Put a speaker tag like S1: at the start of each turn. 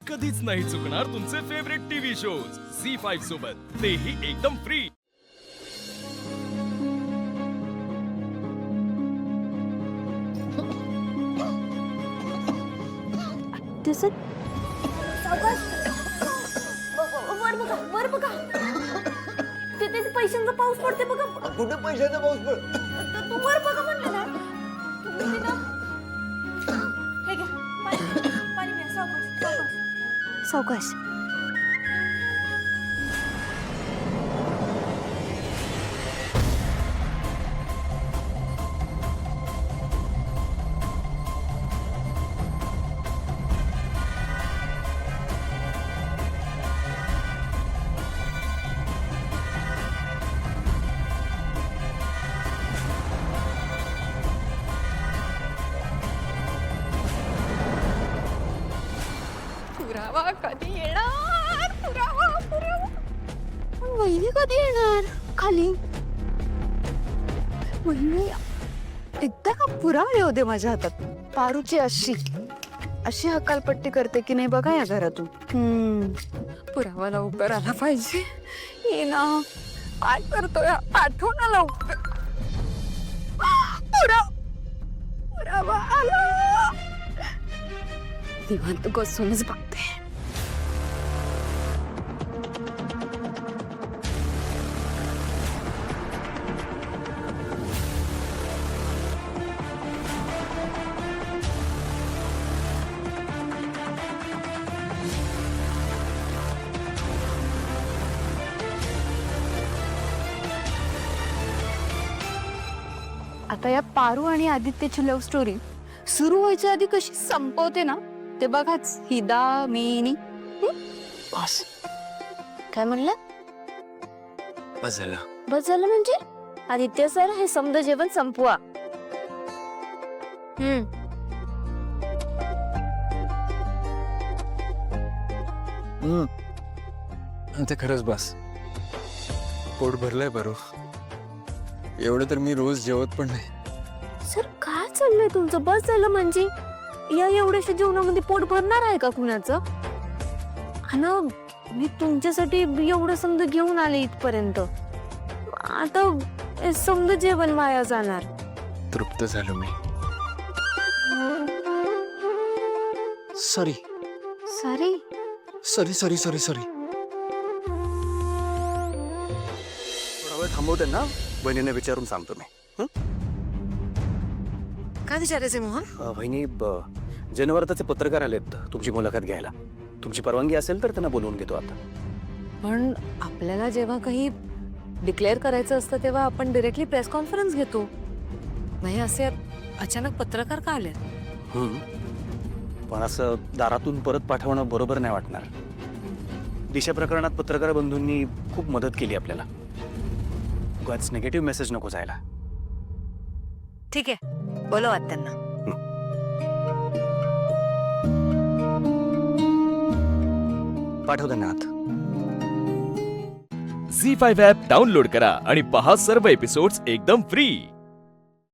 S1: कधीच नाही चुकणार तुमचे फेवरेट टीव्ही शोज झी5 सोबत, तेही एकदम फ्री।
S2: वर बघा तिथे पैशांचा पाऊस पडते बघा।
S3: कुठे पैशाचा पाऊस पड?
S2: तू वर बघा म्हणलं ना तुम्ही ना। हे घ्या पाणी प्या, सावकाश सावकाश।
S4: पुरावा कधी येणार? पुरावा पुरावा वहिनी कधी येणार खाली? वहिनी एकदा का पुरावा येऊ दे माझ्या हातात। पारूची अशी हकालपट्टी करते की नाही बघा या घरातून। पुरावाला उभं राहिला पाहिजे। ये ना काय करतोय? पाठव ना लवकर। पुरावा आला। निवांत बसूनच बघते। आता या पारू आणि आदित्यची लव्ह स्टोरी सुरू व्हायच्या आधी कशी संपवते ना ते बघाच हिदा मिनी।
S3: बस
S2: काय म्हणलं?
S3: बस झालं।
S2: बस झालं म्हणजे आदित्य सर हे समज जेवण संपवा।
S3: ते खरंच बस, पोट भरलंय बरो। एवढं तर मी रोज जेवत पण नाही।
S2: सर काय चाललंय तुमचं? बस झालं म्हणजे या एवढ्याशा जेवणामध्ये पोट भरणार आहे का कुणाचं? आणि मी तुमच्यासाठी एवढं समज घेऊन आले इथपर्यंत, आता समज जेवण वाया जाणार।
S3: तृप्त झालो मी। Sorry
S2: sorry
S3: sorry sorry sorry sorry.
S5: थोडा वेळ थांबवते ना, बहिणीने विचारून सांगतो मी।
S4: काय विचारायचे मोहन?
S5: बहिणी जनवर्ताचे पत्रकार आलेत तुमची मुलाखत घ्यायला। तुमची परवानगी असेल तर त्यांना बोलवून घेतो आता।
S4: पण आपल्याला जेव्हा काही डिक्लेअर करायचं असतं तेव्हा आपण डायरेक्टली प्रेस कॉन्फरन्स घेतो, नाही असे अचानक पत्रकार का आले?
S5: पण असं दारातून परत पाठवणं बरोबर नाही वाटणार। दिशा प्रकरणात पत्रकार बंधूंनी खूप मदत केली आपल्याला। उगाच निगेटिव्ह मेसेज नको जायला।
S4: ठीक आहे, बोलवा त्यांना।
S5: पाठव त्यांना आत।
S1: झी5 ॲप डाउनलोड करा आणि पहा सर्व एपिसोड्स एकदम फ्री।